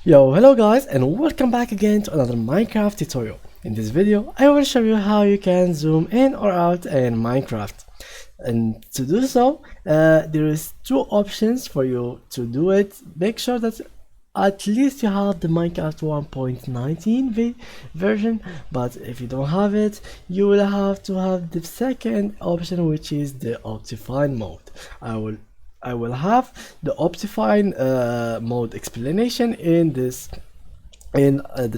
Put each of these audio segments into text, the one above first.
Yo, hello guys, and welcome back again to another Minecraft tutorial. In this video, I will show you how you can zoom in or out in Minecraft. And to do so, there is two options for you to do it. Make sure that at least you have the Minecraft 1.19 version, but if you don't have it, you will have to have the second option, which is the Optifine mode. I will have the Optifine mode explanation in the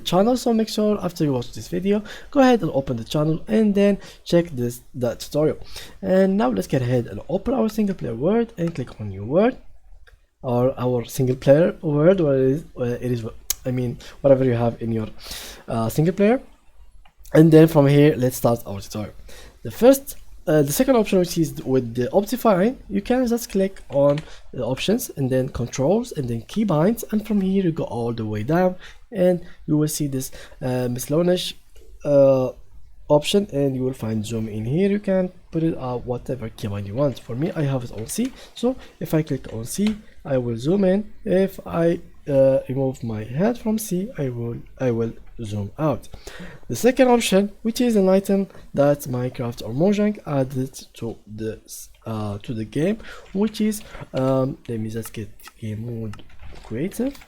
channel, so make sure after you watch this video go ahead and open the channel and then check that tutorial. And now let's get ahead and open our single player world and click on new world, or our single player world, where it is I mean whatever you have in your single player. And then from here, let's start our tutorial. The second option, which is with the Optifine, you can just click on the options and then controls and then keybinds, and from here you go all the way down and you will see this miscellaneous option, and you will find zoom in here. You can put it whatever keybind you want. For me, I have it on C, so if I click on C, I will zoom in. If I remove my head from C, I will zoom out. The second option, which is an item that Minecraft or Mojang added to the game, which is let me just get game mode creative,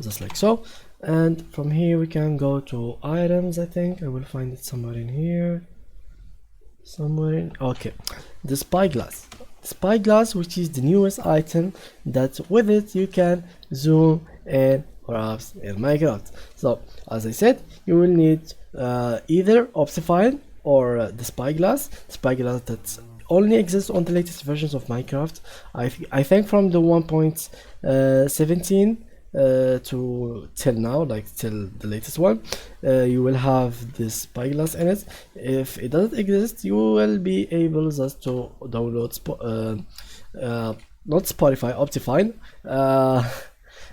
just like so. And from here we can go to items. I think I will find it somewhere in here, okay, the spyglass, which is the newest item that with it you can zoom in perhaps in Minecraft. So as I said, you will need either Optifine or the spyglass that only exists on the latest versions of Minecraft. I think from the 1.17 to till now, like till the latest one, you will have this spyglass in it. If it doesn't exist, you will be able just to download not Spotify, Optifine,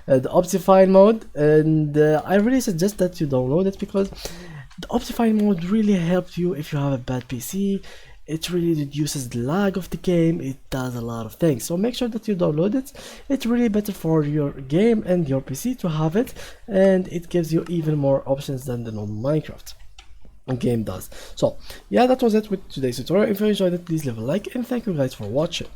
the Optifine mode, and I really suggest that you download it, because the Optifine mode really helps you if you have a bad PC. It really reduces the lag of the game. It does a lot of things, so make sure that you download it. It's really better for your game and your PC to have it, and it gives you even more options than the normal Minecraft game does. So yeah, that was it with today's tutorial. If you enjoyed it, please leave a like, and thank you guys for watching.